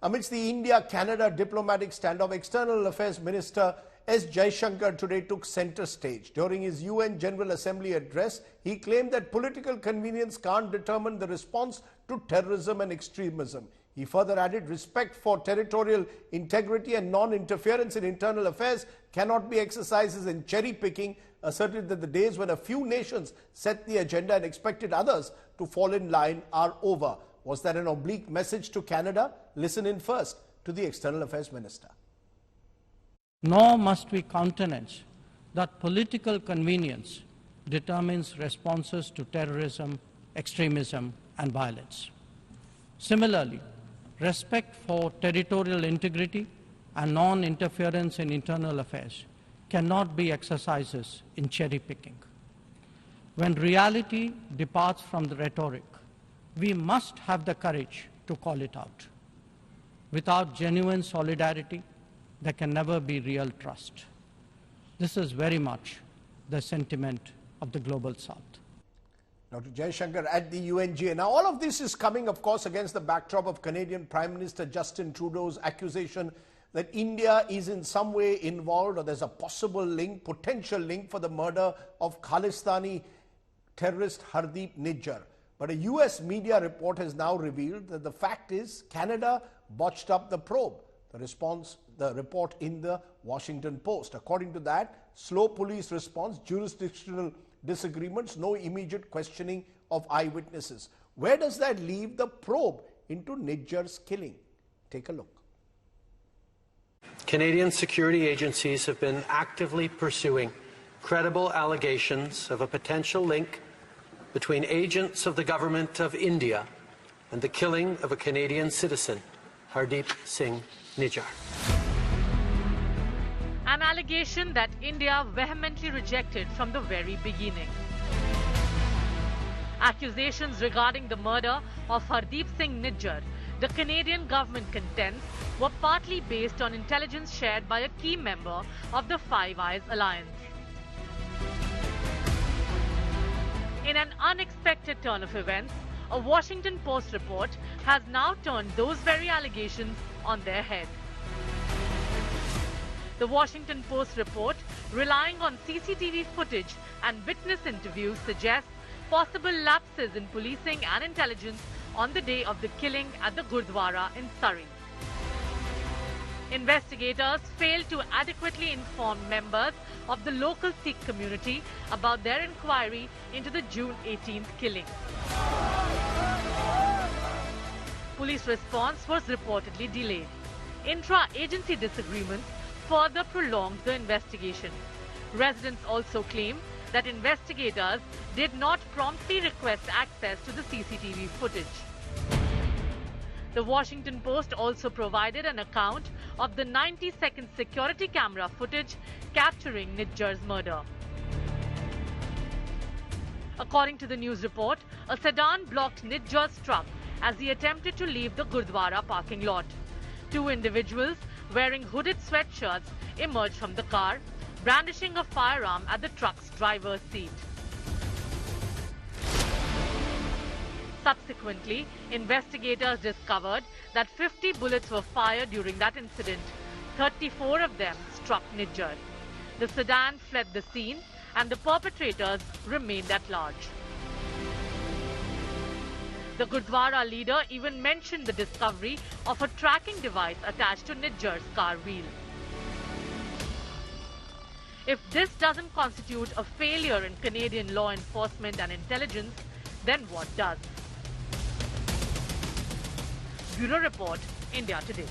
Amidst the India-Canada diplomatic standoff, External Affairs Minister S. Jaishankar today took center stage. During his UN General Assembly address, he claimed that political convenience can't determine the response to terrorism and extremism. He further added, respect for territorial integrity and non-interference in internal affairs cannot be exercises in cherry-picking, asserted that the days when a few nations set the agenda and expected others to fall in line are over. Was that an oblique message to Canada? Listen in first to the External Affairs Minister. Nor must we countenance that political convenience determines responses to terrorism, extremism, and violence. Similarly, respect for territorial integrity and non-interference in internal affairs cannot be exercises in cherry-picking. When reality departs from the rhetoric, we must have the courage to call it out. Without genuine solidarity, there can never be real trust. This is very much the sentiment of the Global South. Dr. Jaishankar at the UNGA. Now, all of this is coming, of course, against the backdrop of Canadian Prime Minister Justin Trudeau's accusation that India is in some way involved, or there's a possible link, potential link for the murder of Khalistani terrorist Hardeep Nijjar. But a US media report has now revealed that the fact is Canada botched up the probe. The report in the Washington Post. According to that, slow police response, jurisdictional disagreements, no immediate questioning of eyewitnesses. Where does that leave the probe into NIJJAR'S killing? Take a look. Canadian security agencies have been actively pursuing credible allegations of a potential link between agents of the government of India and the killing of a Canadian citizen, Hardeep Singh Nijjar. An allegation that India vehemently rejected from the very beginning. Accusations regarding the murder of Hardeep Singh Nijjar, the Canadian government contends, were partly based on intelligence shared by a key member of the Five Eyes alliance. In an unexpected turn of events, a Washington Post report has now turned those very allegations on their head. The Washington Post report, relying on CCTV footage and witness interviews, suggests possible lapses in policing and intelligence on the day of the killing at the Gurdwara in Surrey. Investigators failed to adequately inform members of the local Sikh community about their inquiry into the June 18th killing. Police response was reportedly delayed. Intra-agency disagreements further prolonged the investigation. Residents also claim that investigators did not promptly request access to the CCTV footage. The Washington Post also provided an account of the 90-second security camera footage capturing Nijjar's murder. According to the news report, a sedan blocked Nijjar's truck as he attempted to leave the Gurdwara parking lot. Two individuals wearing hooded sweatshirts emerged from the car, brandishing a firearm at the truck's driver's seat. Subsequently, investigators discovered that 50 bullets were fired during that incident. 34 of them struck Nijjar. The sedan fled the scene and the perpetrators remained at large. The Gurdwara leader even mentioned the discovery of a tracking device attached to Nijjar's car wheel. If this doesn't constitute a failure in Canadian law enforcement and intelligence, then what does? Bureau Report, India Today.